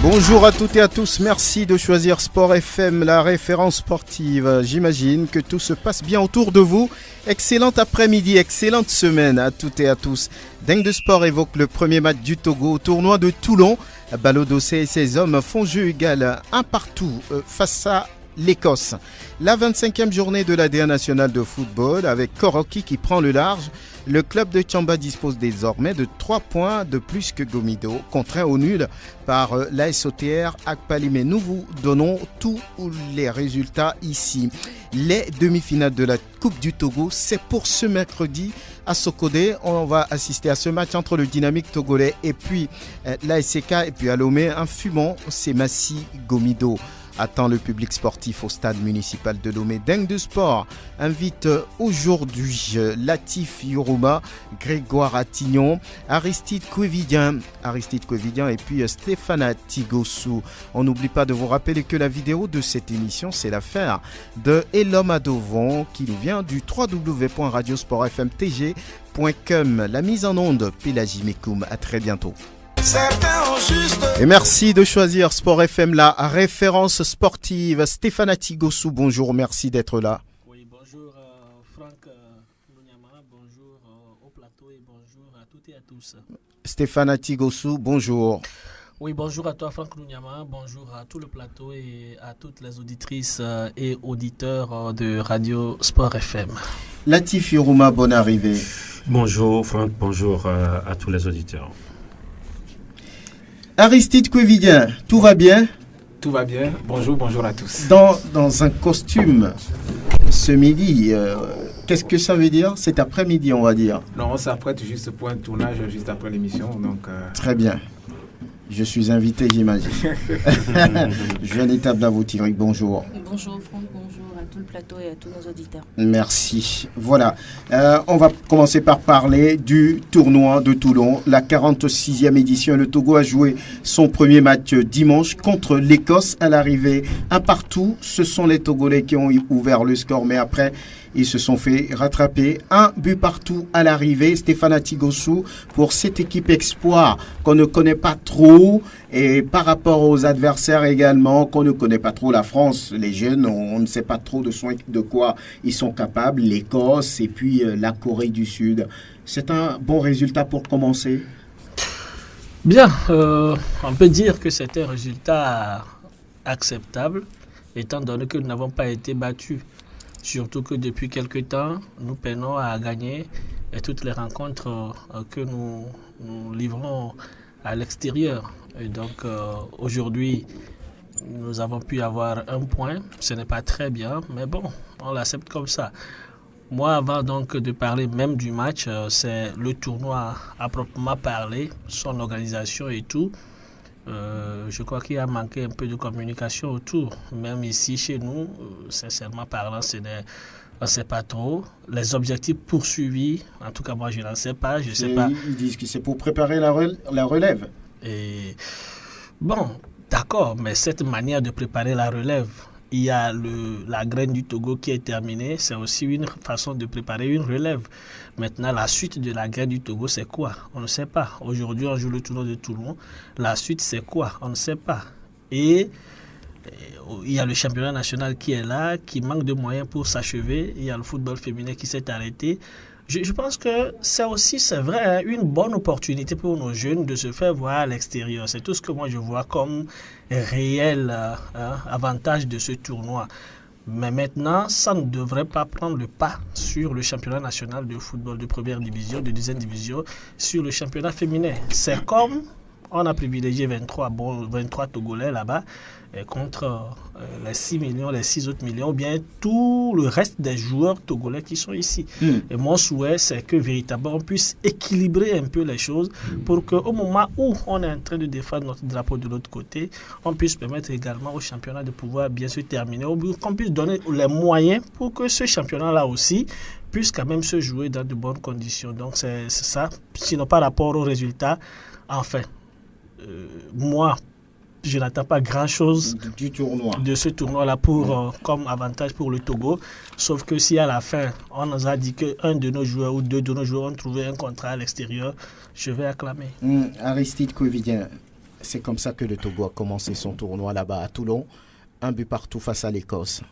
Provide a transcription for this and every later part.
Bonjour à toutes et à tous, merci de choisir Sport FM, la référence sportive. J'imagine que tout se passe bien autour de vous. Excellent après-midi, excellente semaine à toutes et à tous. Dingue de Sport évoque le premier match du Togo au tournoi de Toulon. Balodossé et ses hommes font jeu égal un partout face à l'Écosse. La 25e journée de la D1 nationale de football avec Koroki qui prend le large. Le club de Tchamba dispose désormais de 3 points de plus que Gomido, contraint au nul par l'AS OTR Akpali. Mais nous vous donnons tous les résultats ici. Les demi-finales de la Coupe du Togo, c'est pour ce mercredi à Sokodé. On va assister à ce match entre le Dynamique togolais et puis l'ASK et puis à Lomé, un fumant, c'est Massi Gomido. Attend le public sportif au stade municipal de Lomé. Dingue de Sport invite aujourd'hui Latif Yorouma, Grégoire Attignon, Aristide Kouevidien et puis Stéphane Tigossou. On n'oublie pas de vous rappeler que la vidéo de cette émission, c'est l'affaire de Elom Adovon qui nous vient du www.radiosportfmtg.com. La mise en onde, Pélagie Mekoum. À très bientôt. Et merci de choisir Sport FM, la référence sportive. Stéphane Tigossou, bonjour, merci d'être là. Oui, bonjour Franck Lunyama, bonjour au plateau et bonjour à toutes et à tous. Stéphane Tigossou, bonjour. Oui, bonjour à toi Franck Lunyama, bonjour à tout le plateau et à toutes les auditrices et auditeurs de Radio Sport FM. Latif Yorouma, bonne arrivée. Bonjour Franck, bonjour à tous les auditeurs. Aristide Kouevidien, tout va bien? Tout va bien, bonjour à tous. Dans un costume ce midi, qu'est-ce que ça veut dire? Cet après-midi, on va dire. Non, on s'apprête juste pour un tournage juste après l'émission. Donc, Très bien. Je suis invité, j'imagine. Jeune étape Davotiric, bonjour. Bonjour Franck, bonjour à tout le plateau et à tous nos auditeurs. Merci. Voilà. On va commencer par parler du tournoi de Toulon, la 46e édition. Le Togo a joué son premier match dimanche contre l'Écosse à l'arrivée. Un partout, ce sont les Togolais qui ont ouvert le score, mais après, ils se sont fait rattraper. Un but partout à l'arrivée. Stéphane Tigossou pour cette équipe espoir qu'on ne connaît pas trop. Et par rapport aux adversaires également, qu'on ne connaît pas trop, la France, les jeunes, on ne sait pas trop de quoi ils sont capables. L'Écosse et puis la Corée du Sud. C'est un bon résultat pour commencer. Bien, on peut dire que c'est un résultat acceptable, étant donné que nous n'avons pas été battus. Surtout que depuis quelque temps, nous peinons à gagner toutes les rencontres que nous livrons à l'extérieur. Et donc aujourd'hui, nous avons pu avoir un point. Ce n'est pas très bien, mais bon, on l'accepte comme ça. Moi, avant donc de parler même du match, c'est le tournoi à proprement parler, son organisation et tout. Je crois qu'il a manqué un peu de communication autour. Même ici, chez nous, sincèrement parlant, on ne sait pas trop. Les objectifs poursuivis, en tout cas, moi, je n'en sais pas. Je sais pas. Ils disent que c'est pour préparer la relève. Et bon, d'accord, mais cette manière de préparer la relève, il y a la graine du Togo qui est terminée. C'est aussi une façon de préparer une relève. Maintenant, la suite de la graine du Togo, c'est quoi? On ne sait pas. Aujourd'hui, on joue le tournoi de Toulon. La suite, c'est quoi? On ne sait pas. Et il y a le championnat national qui est là, qui manque de moyens pour s'achever. Il y a le football féminin qui s'est arrêté. Je pense que c'est vrai, une bonne opportunité pour nos jeunes de se faire voir à l'extérieur. C'est tout ce que moi je vois comme réel avantage de ce tournoi. Mais maintenant, ça ne devrait pas prendre le pas sur le championnat national de football de première division, de deuxième division, sur le championnat féminin. C'est comme on a privilégié 23 Togolais là-bas contre les 6 millions, les 6 autres millions, ou bien tout le reste des joueurs togolais qui sont ici. Et mon souhait, c'est que véritablement on puisse équilibrer un peu les choses pour qu'au moment où on est en train de défendre notre drapeau de l'autre côté, on puisse permettre également au championnat de pouvoir bien se terminer, qu'on puisse donner les moyens pour que ce championnat-là aussi puisse quand même se jouer dans de bonnes conditions. Donc c'est ça, sinon par rapport aux résultats, enfin, moi, je n'attends pas grand-chose de ce tournoi-là comme avantage pour le Togo. Sauf que si à la fin, on nous a dit qu'un de nos joueurs ou deux de nos joueurs ont trouvé un contrat à l'extérieur, je vais acclamer. Aristide Kouevidien, C'est comme ça que le Togo a commencé son tournoi là-bas à Toulon. 1 but partout face à l'Écosse.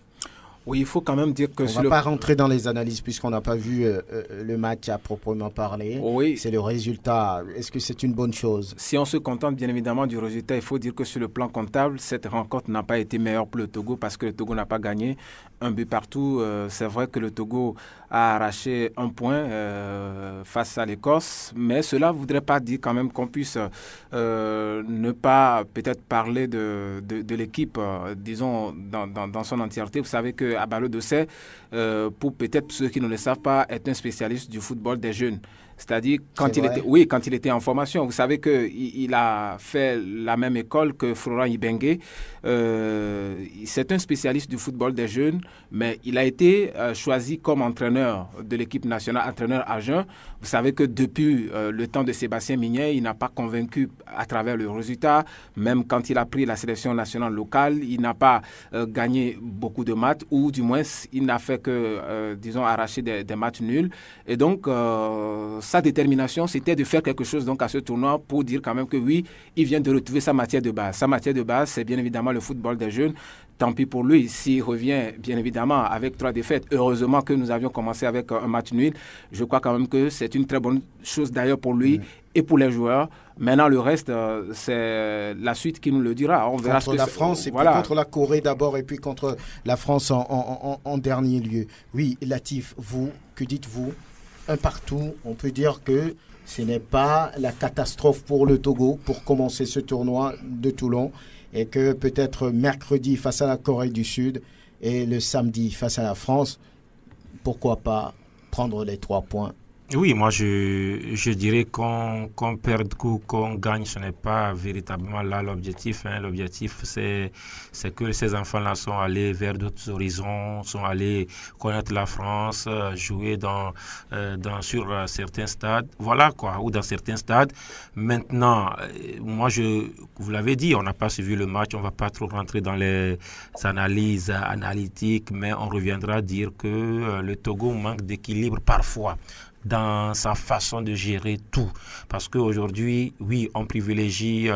Oui, il faut quand même dire que... On ne va pas rentrer dans les analyses puisqu'on n'a pas vu le match à proprement parler. Oui. C'est le résultat. Est-ce que c'est une bonne chose? Si on se contente bien évidemment du résultat, il faut dire que sur le plan comptable, cette rencontre n'a pas été meilleure pour le Togo parce que le Togo n'a pas gagné. 1 but partout. C'est vrai que le Togo a arraché 1 point face à l'Écosse, mais cela ne voudrait pas dire quand même qu'on puisse ne pas peut-être parler de l'équipe, disons, dans son entièreté. Vous savez qu'à Ballot d'Ossé, pour peut-être ceux qui ne le savent pas, est un spécialiste du football des jeunes. C'est-à-dire, quand il était en formation, vous savez qu'il a fait la même école que Florent Ibengue. C'est un spécialiste du football des jeunes, mais il a été choisi comme entraîneur de l'équipe nationale, entraîneur adjoint. Vous savez que depuis le temps de Sébastien Mignet, il n'a pas convaincu à travers le résultat. Même quand il a pris la sélection nationale locale, il n'a pas gagné beaucoup de matchs, ou du moins, il n'a fait que, disons, arracher des matchs nuls. Et donc, sa détermination, c'était de faire quelque chose donc à ce tournoi pour dire quand même que oui, il vient de retrouver sa matière de base. Sa matière de base, c'est bien évidemment le football des jeunes. Tant pis pour lui, s'il revient bien évidemment avec 3 défaites. Heureusement que nous avions commencé avec un match nul. Je crois quand même que c'est une très bonne chose d'ailleurs pour lui et pour les joueurs. Maintenant, le reste, c'est la suite qui nous le dira. On verra contre la France et puis contre la Corée d'abord et puis contre la France en dernier lieu. Oui, Latif, vous, que dites-vous? 1 partout, on peut dire que ce n'est pas la catastrophe pour le Togo pour commencer ce tournoi de Toulon et que peut-être mercredi face à la Corée du Sud et le samedi face à la France, pourquoi pas prendre les 3 points? Oui, moi je dirais qu'on perde ou qu'on gagne, ce n'est pas véritablement là l'objectif. L'objectif, c'est que ces enfants-là sont allés vers d'autres horizons, sont allés connaître la France, jouer sur certains stades, voilà quoi, ou dans certains stades. Maintenant, moi vous l'avez dit, on n'a pas suivi le match, on ne va pas trop rentrer dans les analyses analytiques, mais on reviendra à dire que le Togo manque d'équilibre parfois dans sa façon de gérer tout. Parce qu'aujourd'hui, oui, on privilégie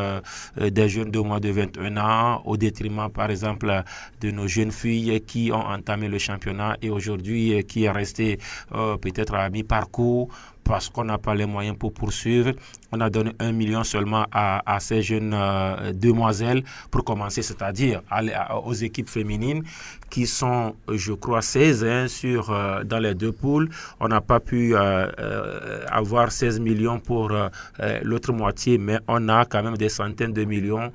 des jeunes de moins de 21 ans au détriment, par exemple, de nos jeunes filles qui ont entamé le championnat et aujourd'hui qui est resté peut-être à mi-parcours parce qu'on n'a pas les moyens pour poursuivre. On a donné 1 million seulement à ces jeunes demoiselles pour commencer, c'est-à-dire aux équipes féminines qui sont, je crois, 16 dans les 2 poules. On n'a pas pu avoir 16 millions pour l'autre moitié, mais on a quand même des centaines de millions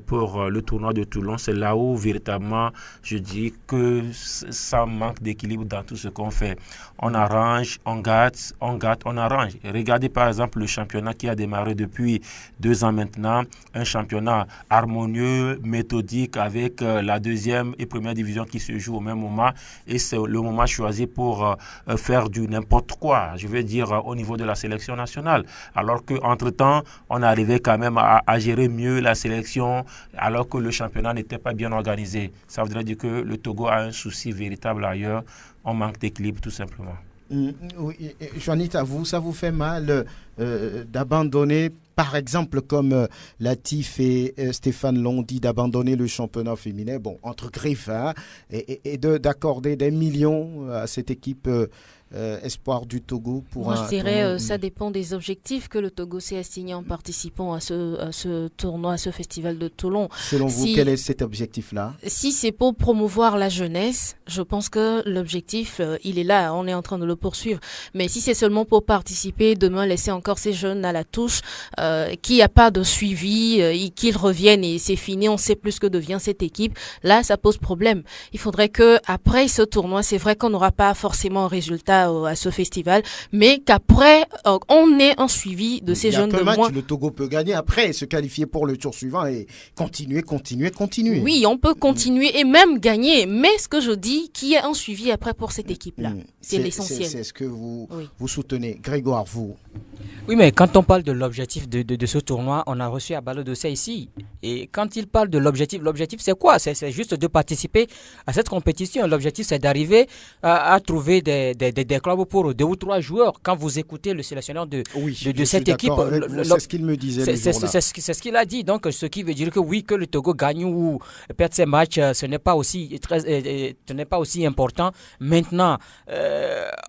pour le tournoi de Toulon. C'est là où, véritablement, je dis que ça manque d'équilibre dans tout ce qu'on fait. On arrange, on gâte, on arrange. Regardez par exemple le championnat qui a démarré depuis 2 ans maintenant, un championnat harmonieux, méthodique avec la 2e et 1re division qui se joue au même moment et c'est le moment choisi pour faire du n'importe quoi, je veux dire au niveau de la sélection nationale. Alors qu'entre-temps, on arrivait quand même à gérer mieux la sélection alors que le championnat n'était pas bien organisé. Ça voudrait dire que le Togo a un souci véritable ailleurs. On manque d'équilibre tout simplement. Oui, Juanita, ça vous fait mal d'abandonner, par exemple, comme Latif et Stéphane l'ont dit, d'abandonner le championnat féminin, bon, entre griffes, et d'accorder des millions à cette équipe espoir du Togo pour Moi, je dirais ça dépend des objectifs que le Togo s'est assigné en participant à ce tournoi, à ce festival de Toulon. Selon vous, quel est cet objectif-là? Si c'est pour promouvoir la jeunesse, je pense que l'objectif, il est là, on est en train de le poursuivre. Mais si c'est seulement pour participer, demain laisser encore ces jeunes à la touche, qu'il n'y a pas de suivi, qu'ils reviennent et c'est fini, on sait plus ce que devient cette équipe, là, ça pose problème. Il faudrait que après ce tournoi, c'est vrai qu'on n'aura pas forcément un résultat à ce festival, mais qu'après, on ait un suivi de ces jeunes de moins. Le Togo peut gagner après, se qualifier pour le tour suivant et continuer. Oui, on peut continuer et même gagner, mais ce que je dis, qu'il y ait un suivi après pour cette équipe-là. C'est l'essentiel. C'est ce que vous soutenez. Grégoire, vous? Oui, mais quand on parle de l'objectif de ce tournoi, on a reçu à Ballot d'Ossé ici. Et quand il parle de l'objectif c'est quoi? C'est juste de participer à cette compétition. L'objectif, c'est d'arriver à trouver des des clubs pour 2 ou 3 joueurs. Quand vous écoutez le sélectionneur de cette équipe, c'est ce qu'il me disait le jour-là. C'est ce qu'il a dit. Donc, ce qui veut dire que oui, que le Togo gagne ou perde ses matchs, ce n'est pas aussi important. Maintenant,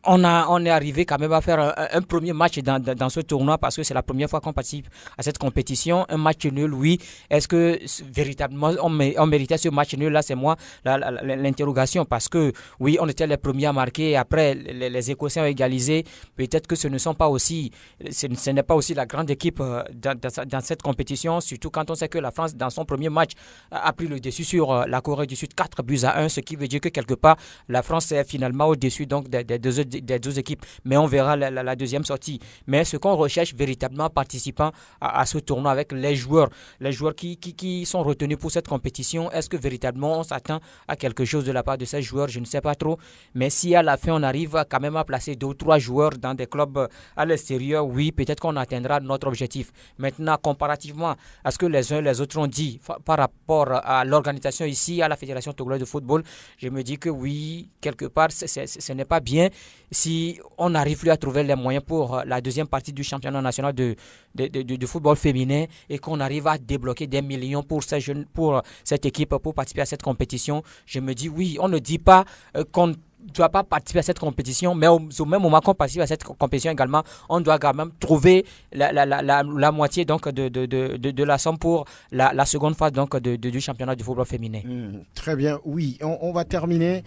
on est arrivé quand même à faire un premier match dans ce tournoi parce que c'est la première fois qu'on participe à cette compétition. Un match nul, oui. Est-ce que véritablement on méritait ce match nul? Là, c'est moi l'interrogation parce que oui, on était les premiers à marquer. Après, les Écossais ont égalisé. Peut-être que ce n'est pas aussi la grande équipe dans cette compétition, surtout quand on sait que la France, dans son premier match, a pris le dessus sur la Corée du Sud 4-1, ce qui veut dire que quelque part, la France est finalement au-dessus donc, des deux équipes. Mais on verra la deuxième sortie. Mais ce qu'on recherche véritablement participant à ce tournoi avec les joueurs qui sont retenus pour cette compétition, est-ce que véritablement on s'attend à quelque chose de la part de ces joueurs? Je ne sais pas trop. Mais si à la fin on arrive quand même à placer 2 ou 3 joueurs dans des clubs à l'extérieur, oui, peut-être qu'on atteindra notre objectif. Maintenant, comparativement à ce que les uns et les autres ont dit par rapport à l'organisation ici, à la Fédération togolaise de football, je me dis que oui, quelque part, ce n'est pas bien si on n'arrive plus à trouver les moyens pour la deuxième partie du championnat national de football féminin et qu'on arrive à débloquer des millions pour ces jeunes, pour cette équipe, pour participer à cette compétition. Je me dis oui, on ne dit pas qu'on ne doit pas participer à cette compétition, mais au même moment qu'on participe à cette compétition également, on doit quand même trouver la moitié donc de la somme pour la seconde phase donc du championnat du football féminin. Très bien, oui, on va terminer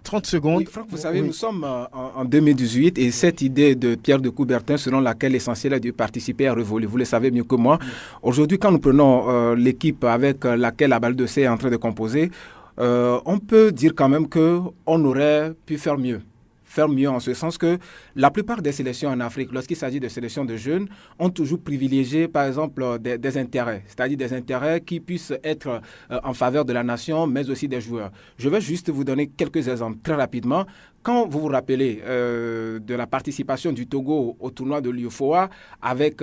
30 secondes. Oui, Franck, vous savez, nous sommes en 2018 et cette idée de Pierre de Coubertin selon laquelle l'essentiel est de participer à révolu, vous le savez mieux que moi. Aujourd'hui, quand nous prenons l'équipe avec laquelle la balle de C est en train de composer, on peut dire quand même qu'on aurait pu faire mieux. Faire mieux en ce sens que la plupart des sélections en Afrique, lorsqu'il s'agit de sélections de jeunes, ont toujours privilégié, par exemple, des intérêts, c'est-à-dire des intérêts qui puissent être en faveur de la nation, mais aussi des joueurs. Je vais juste vous donner quelques exemples très rapidement. Quand vous vous rappelez de la participation du Togo au tournoi de l'UFOA, avec,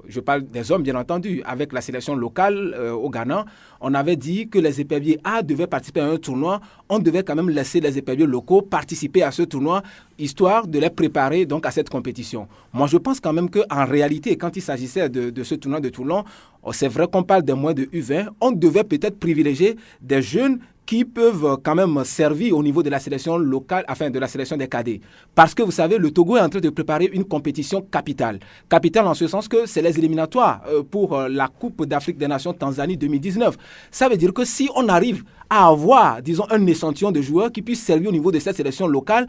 je parle des hommes bien entendu, avec la sélection locale au Ghana, on avait dit que les éperviers A devaient participer à un tournoi, on devait quand même laisser les éperviers locaux participer à ce tournoi, histoire de les préparer donc à cette compétition. Moi, je pense quand même qu'en réalité, quand il s'agissait de ce tournoi de Toulon, c'est vrai qu'on parle des moins de U20, on devait peut-être privilégier des jeunes qui peuvent quand même servir au niveau de la sélection locale, enfin de la sélection des cadets. Parce que vous savez, le Togo est en train de préparer une compétition capitale. Capitale en ce sens que c'est les éliminatoires pour la Coupe d'Afrique des Nations Tanzanie 2019. Ça veut dire que si on arrive à avoir, disons, un échantillon de joueurs qui puissent servir au niveau de cette sélection locale,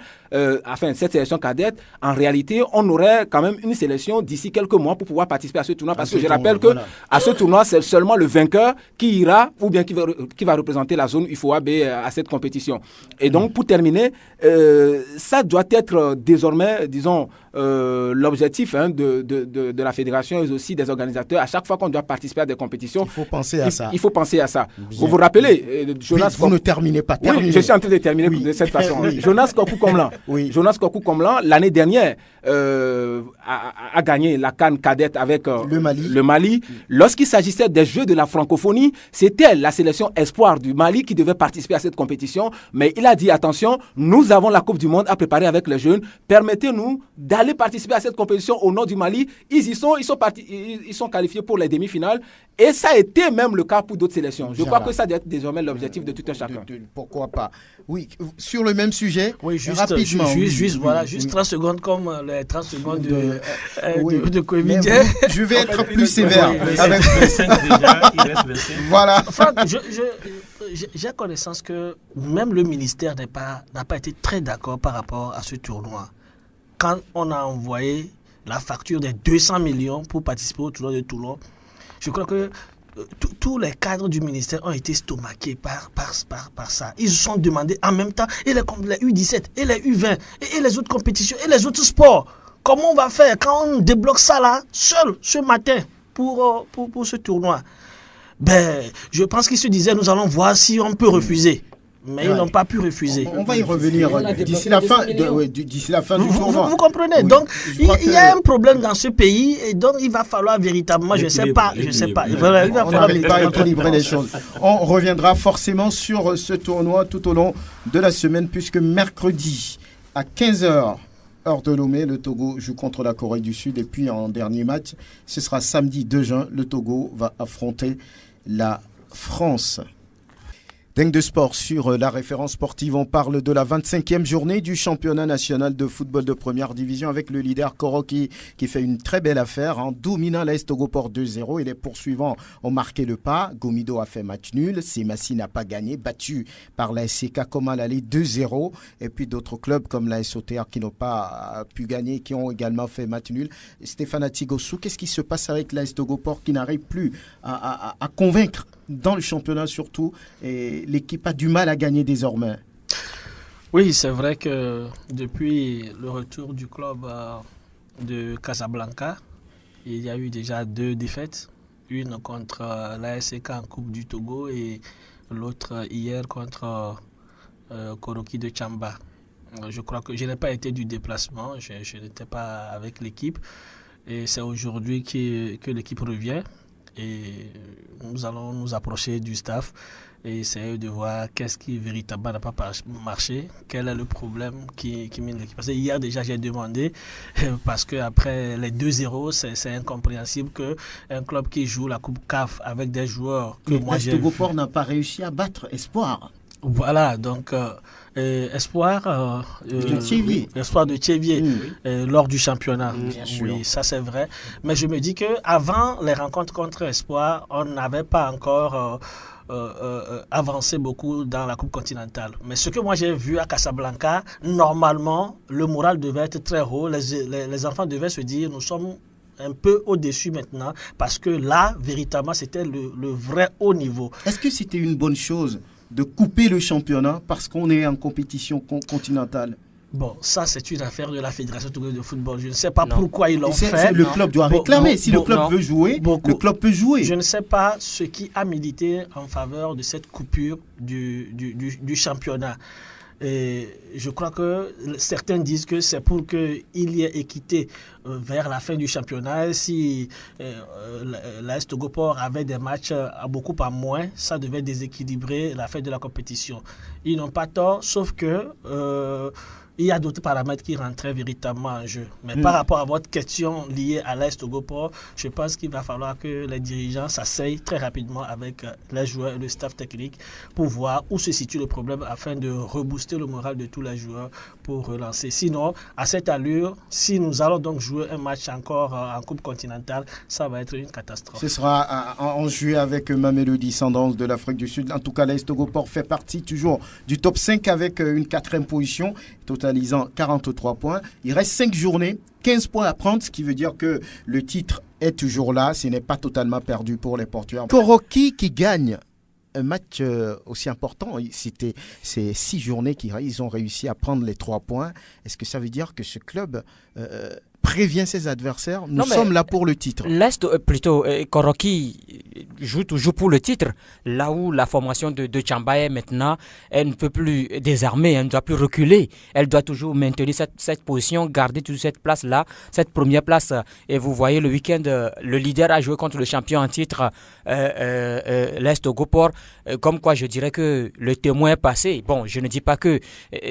enfin cette sélection cadette, en réalité, on aurait quand même une sélection d'ici quelques mois pour pouvoir participer à ce tournoi. Parce que je rappelle que à ce tournoi, c'est seulement le vainqueur qui ira ou bien qui va représenter la zone UFOA B à cette compétition. Et donc, pour terminer, ça doit être désormais, disons, l'objectif de la fédération et aussi des organisateurs. À chaque fois qu'on doit participer à des compétitions, il faut penser à ça. Il faut penser à ça. Vous vous rappelez, Jonas, vous ne terminez pas. Oui, je suis en train de terminer de cette façon. Jonas Kokou-Komlan, l'année dernière, a gagné la CAN cadette avec le Mali. Lorsqu'il s'agissait des Jeux de la francophonie, c'était la sélection espoir du Mali qui devait participer à cette compétition. Mais il a dit, attention, nous avons la Coupe du Monde à préparer avec les jeunes. Permettez-nous d'aller participer à cette compétition au nord du Mali. Ils sont qualifiés pour les demi-finales. Et ça a été même le cas pour d'autres sélections. Je crois que ça doit être désormais l'objectif de tout un chacun. Pourquoi pas? Oui, sur le même sujet, rapidement. Juste 30 secondes comme les 30 secondes de comédien. Je vais être plus sévère. Avec... Voilà. Franck, j'ai connaissance que même le ministère n'a pas été très d'accord par rapport à ce tournoi. Quand on a envoyé la facture des 200 millions pour participer au tournoi de Toulon, je crois que tous les cadres du ministère ont été stomaqués par ça. Ils se sont demandé en même temps, et les U17, et les U20, et les autres compétitions, et les autres sports, comment on va faire quand on débloque ça là, seul, ce matin, pour ce tournoi. Je pense qu'ils se disaient, nous allons voir si on peut refuser. Mais ils n'ont pas pu refuser. On va y revenir d'ici la fin, d'ici la fin du tournoi. Vous comprenez? Oui. Donc, il y a un problème dans ce pays et donc il va falloir véritablement, je ne sais pas. Il va falloir équilibrer les choses. On reviendra forcément sur ce tournoi tout au long de la semaine puisque mercredi à 15h, heure de Lomé, le Togo joue contre la Corée du Sud. Et puis en dernier match, ce sera samedi 2 juin, le Togo va affronter la France. Dingue de sport sur la référence sportive, on parle de la 25e journée du championnat national de football de première division avec le leader Koroki qui fait une très belle affaire en dominant l'AS Togoport 2-0 et les poursuivants ont marqué le pas. Gomido a fait match nul, Semassi n'a pas gagné, battu par la SCK Comal Allé 2-0 et puis d'autres clubs comme la SOTR qui n'ont pas pu gagner, qui ont également fait match nul. Stéphane Atigossou, qu'est-ce qui se passe avec l'AS Togoport qui n'arrive plus à convaincre dans le championnat surtout, et l'équipe a du mal à gagner désormais? Oui, c'est vrai que depuis le retour du club de Casablanca, il y a eu déjà 2 défaites. Une contre la SCK en Coupe du Togo et l'autre hier contre Koroki de Tchamba. Je crois que je n'ai pas été du déplacement, je n'étais pas avec l'équipe. Et c'est aujourd'hui que l'équipe revient. Et nous allons nous approcher du staff et essayer de voir qu'est-ce qui véritablement n'a pas marché, quel est le problème qui mine l'équipe. Parce que hier déjà j'ai demandé, parce qu'après les 2-0, c'est incompréhensible qu'un club qui joue la Coupe CAF avec des joueurs que moi j'ai... Togoport n'a pas réussi à battre Espoir. Voilà, donc Espoir de Thiévier lors du championnat. Oui, ça c'est vrai. Mais je me dis qu'avant les rencontres contre Espoir, on n'avait pas encore avancé beaucoup dans la Coupe continentale. Mais ce que moi j'ai vu à Casablanca, normalement, le moral devait être très haut. Les enfants devaient se dire, nous sommes un peu au-dessus maintenant, parce que là, véritablement, c'était le vrai haut niveau. Est-ce que c'était une bonne chose de couper le championnat parce qu'on est en compétition continentale? Bon, ça c'est une affaire de la Fédération togolaise de football. Je ne sais pas pourquoi ils l'ont fait. Le club doit réclamer. Si le club veut jouer, le club peut jouer. Je ne sais pas ce qui a milité en faveur de cette coupure du championnat. Et je crois que certains disent que c'est pour qu'il y ait équité vers la fin du championnat. Si l'AS Togoport avait des matchs à beaucoup à moins, ça devait déséquilibrer la fin de la compétition. Ils n'ont pas tort, sauf que il y a d'autres paramètres qui rentraient véritablement en jeu. Mais par rapport à votre question liée à l'AS Togoport, je pense qu'il va falloir que les dirigeants s'asseyent très rapidement avec les joueurs et le staff technique pour voir où se situe le problème afin de rebooster le moral de tous les joueurs pour relancer. Sinon, à cette allure, si nous allons donc jouer un match encore en Coupe continentale, ça va être une catastrophe. Ce sera en juillet avec Mamelodi Sundowns de l'Afrique du Sud. En tout cas, l'AS Togoport fait partie toujours du top 5 avec une 4e position, totalisant 43 points. Il reste 5 journées, 15 points à prendre, ce qui veut dire que le titre est toujours là. Ce n'est pas totalement perdu pour les Portugais. Koroki qui gagne un match aussi important, c'était ces 6 journées qu'ils ont réussi à prendre les 3 points. Est-ce que ça veut dire que ce club prévient ses adversaires? Nous sommes là pour le titre. Koroki joue toujours pour le titre. Là où la formation de Tchamba est maintenant, elle ne peut plus désarmer, elle ne doit plus reculer. Elle doit toujours maintenir cette position, garder toujours cette place-là, cette première place. Et vous voyez, le week-end, le leader a joué contre le champion en titre, l'Est Togoport. Comme quoi, je dirais que le témoin est passé. Bon, je ne dis pas que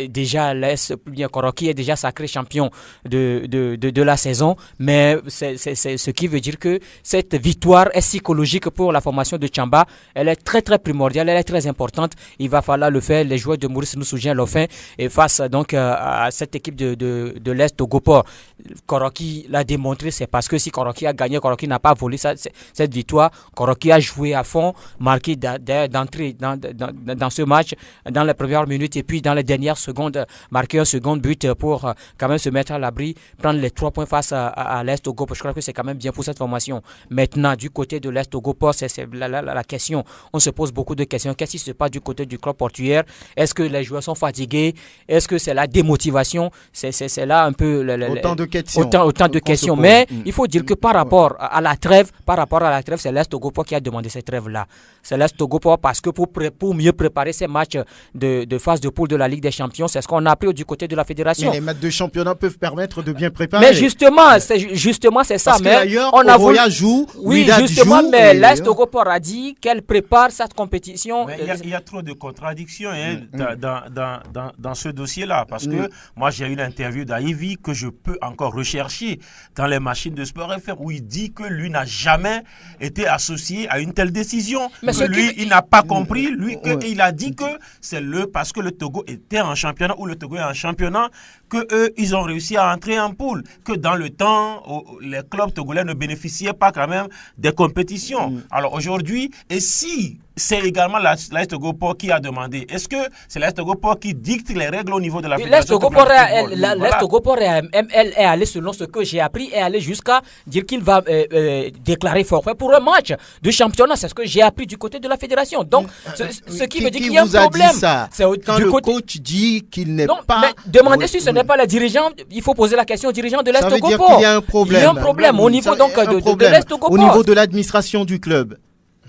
déjà l'Est Koroki est déjà sacré champion de la saison, mais c'est ce qui veut dire que cette victoire est psychologique pour la formation de Tchamba. Elle est très très primordiale, elle est très importante. Il va falloir le faire. Les joueurs de Maurice Nousoudjian l'ont fait et face donc à cette équipe de l'Est Togoport. Koroki l'a démontré, c'est parce que si Koroki a gagné, Koroki n'a pas volé cette victoire. Koroki a joué à fond, marqué d'entrée dans ce match dans les premières minutes et puis dans les dernières secondes, marqué un second but pour quand même se mettre à l'abri, prendre les 3 points face à l'Est Togoport. Je crois que c'est quand même bien pour cette formation. Maintenant, du côté de l'Est Togoport, c'est la question. On se pose beaucoup de questions. Qu'est-ce qui se passe du côté du club portuaire? Est-ce que les joueurs sont fatigués? Est-ce que c'est la démotivation? C'est là un peu autant de questions. Autant de questions. Mais il faut dire que par rapport à la trêve, c'est l'Est Togoport qui a demandé cette trêve-là. C'est l'Est Togoport parce que pour mieux préparer ces matchs de phase de poule de la Ligue des Champions, c'est ce qu'on a appris du côté de la fédération. Mais les matchs de championnat peuvent permettre de bien préparer. Mais justement, c'est ça. Parce mais ailleurs, on a Oroya joue, oui, Wydad justement, joue, mais l'Est Togo Port a dit qu'elle prépare cette compétition. Mais il y a trop de contradictions dans ce dossier-là. Parce que moi, j'ai eu l'interview d'Aïvi que je peux encore rechercher dans les machines de Sport FM où il dit que lui n'a jamais été associé à une telle décision. Mais que lui, il n'a pas compris. Il a dit que c'est parce que le Togo était en championnat ou le Togo est en championnat qu'eux, ils ont réussi à entrer en poule. Que dans le temps, les clubs togolais ne bénéficiaient pas quand même des compétitions. Alors aujourd'hui, et si c'est également l'AS Togo Port qui a demandé, est-ce que c'est l'AS Togo Port qui dicte les règles au niveau de la fédération? L'AS Togo Port elle est allée, selon ce que j'ai appris, est allée jusqu'à dire qu'il va déclarer forfait pour un match de championnat. C'est ce que j'ai appris du côté de la fédération. Donc, ce qui veut dire qu'il y a un problème. Quand le coach dit qu'il n'est pas... Mais demandez si ce n'est pas le dirigeant, il faut poser la question au dirigeant de l'AS Togo Port. Ça veut dire qu'il y a un problème. Il y a un problème au niveau donc de l'AS Togo Port. Au niveau de l'administration du club.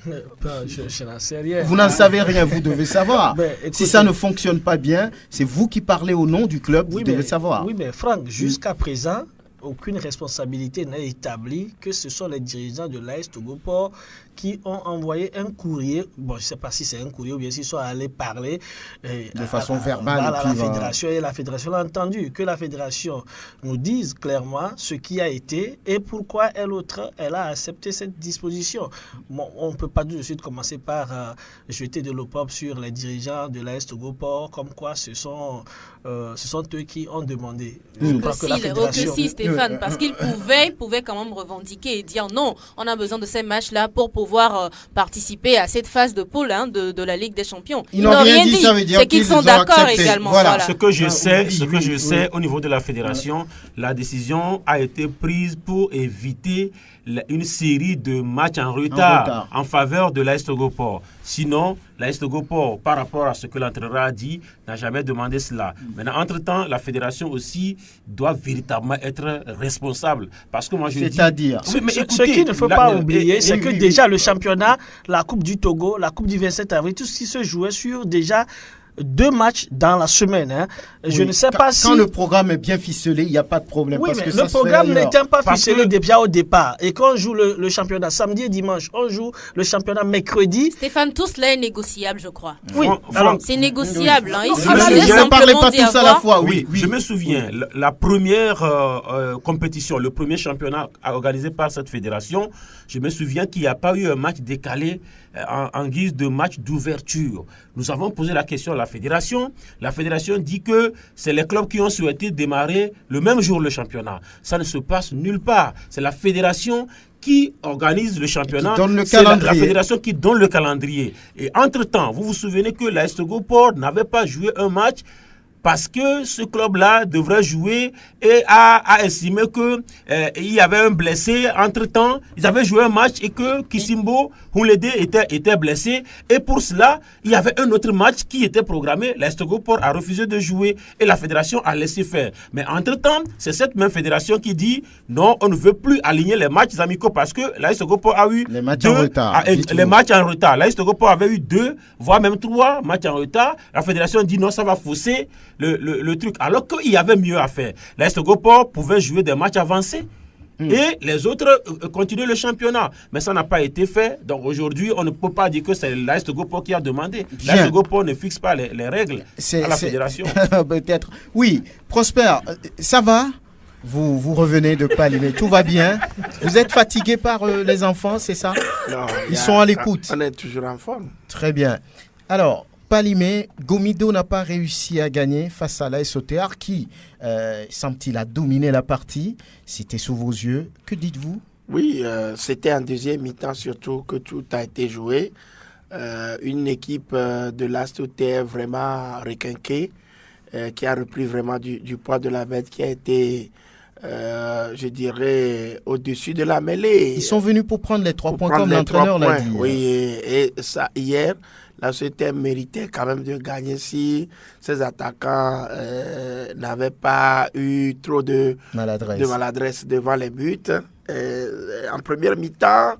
Je n'en sais rien. Vous n'en savez rien, vous devez savoir. Écoutez, si ça ne fonctionne pas bien, c'est vous qui parlez au nom du club, vous devez savoir. Oui, mais Franck, jusqu'à présent, aucune responsabilité n'est établie que ce sont les dirigeants de l'AS Togo Port qui ont envoyé un courrier, bon, je ne sais pas si c'est un courrier ou bien s'ils sont allés parler de façon verbale à la fédération, et la fédération a entendu, que la fédération nous dise clairement ce qui a été et pourquoi elle a accepté cette disposition. Bon, on ne peut pas tout de suite commencer par jeter de l'opprobre sur les dirigeants de l'AS Togo Port, comme quoi ce sont eux qui ont demandé. Je crois que la fédération... Stéphane, parce qu'ils pouvaient quand même revendiquer et dire non, on a besoin de ces matchs-là pour pouvoir participer à cette phase de poule de la Ligue des Champions. Ils n'ont rien dit, ça veut dire qu'ils sont d'accord également. Voilà. Ce que je sais au niveau de la fédération, la décision a été prise pour éviter une série de matchs en retard en faveur de l'AS Togo Port. Sinon, l'AS Togo Port, par rapport à ce que l'entraîneur a dit, n'a jamais demandé cela. Maintenant, entre-temps, la fédération aussi doit véritablement être responsable. Parce que moi, je dis... C'est-à-dire... Ce qu'il ne faut pas oublier, c'est que déjà le championnat, la Coupe du Togo, la Coupe du 27 avril, tout ce qui se jouait sur déjà 2 matchs dans la semaine. Hein. Je ne sais pas si... Quand le programme est bien ficelé, il n'y a pas de problème. Oui, parce mais que le programme n'était pas ficelé déjà au départ. Et quand on joue le championnat samedi et dimanche, on joue le championnat mercredi. Stéphane, tout cela est négociable, je crois. Oui, alors, c'est négociable. Hein. Je ne parlais pas tous à la fois. Oui, je me souviens, la première compétition, le premier championnat organisé par cette fédération, je me souviens qu'il n'y a pas eu un match décalé en guise de match d'ouverture. Nous avons posé la question à la fédération. La fédération dit que c'est les clubs qui ont souhaité démarrer le même jour le championnat. Ça ne se passe nulle part. C'est la fédération qui organise le championnat. Qui donne le calendrier. La fédération qui donne le calendrier. Et entre-temps, vous vous souvenez que l'AS Togo Port n'avait pas joué un match parce que ce club-là devrait jouer et a estimé qu'il y avait un blessé. Entre-temps, ils avaient joué un match et que Kisimbo Houlede était blessé. Et pour cela, il y avait un autre match qui était programmé. L'AS Togo Port a refusé de jouer et la fédération a laissé faire. Mais entre-temps, c'est cette même fédération qui dit non, on ne veut plus aligner les matchs amicaux parce que l'AS Togo Port a eu les matchs en retard. Les matchs en retard. L'AS Togo Port avait eu 2, voire même 3 matchs en retard. La fédération dit non, ça va fausser le truc, alors qu'il y avait mieux à faire. L'AS Togo Port pouvait jouer des matchs avancés et les autres continuer le championnat. Mais ça n'a pas été fait. Donc aujourd'hui, on ne peut pas dire que c'est l'AS Togo Port qui a demandé. L'AS Togo Port ne fixe pas les règles à la fédération. Peut-être. Oui, Prosper, ça va? Vous revenez de Palimé, tout va bien? Vous êtes fatigué par les enfants, c'est ça? Non, ils sont à l'écoute. On est toujours en forme. Très bien. Alors, Palimé, Gomido n'a pas réussi à gagner face à l'AS OTR qui, semble-t-il, a dominé la partie. C'était sous vos yeux. Que dites-vous? Oui, c'était en deuxième mi-temps surtout que tout a été joué. Une équipe de l'AS OTR vraiment requinquée, qui a repris vraiment du poids de la bête, qui a été, je dirais, au-dessus de la mêlée. Ils sont venus pour prendre les 3 points comme l'entraîneur l'a dit. Oui, et ça, hier, la société méritait quand même de gagner si ses attaquants n'avaient pas eu trop de maladresse devant les buts. En première mi-temps,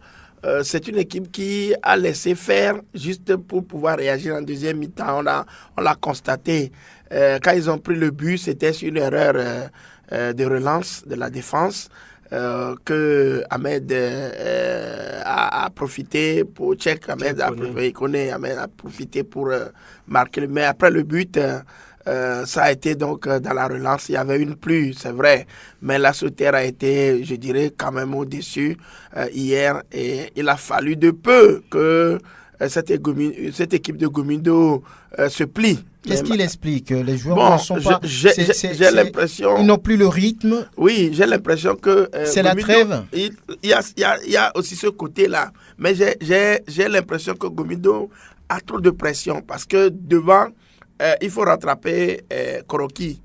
c'est une équipe qui a laissé faire juste pour pouvoir réagir en deuxième mi-temps. On l'a constaté. Quand ils ont pris le but, c'était sur une erreur de relance de la défense. que Ahmed a profité pour Ahmed a profité pour marquer. Mais après le but, ça a été donc dans la relance, il y avait une pluie, c'est vrai, mais la Sauterre a été, je dirais, quand même au-dessus hier, et il a fallu de peu que cette équipe de Gomindo se plie. Qu'est-ce qu'il explique? Les joueurs ne sont pas... J'ai l'impression... Ils n'ont plus le rythme. Oui, j'ai l'impression que... c'est Gomindo, la trêve. Il y a aussi ce côté-là. Mais j'ai l'impression que Gomindo a trop de pression parce que devant... il faut rattraper Koroki.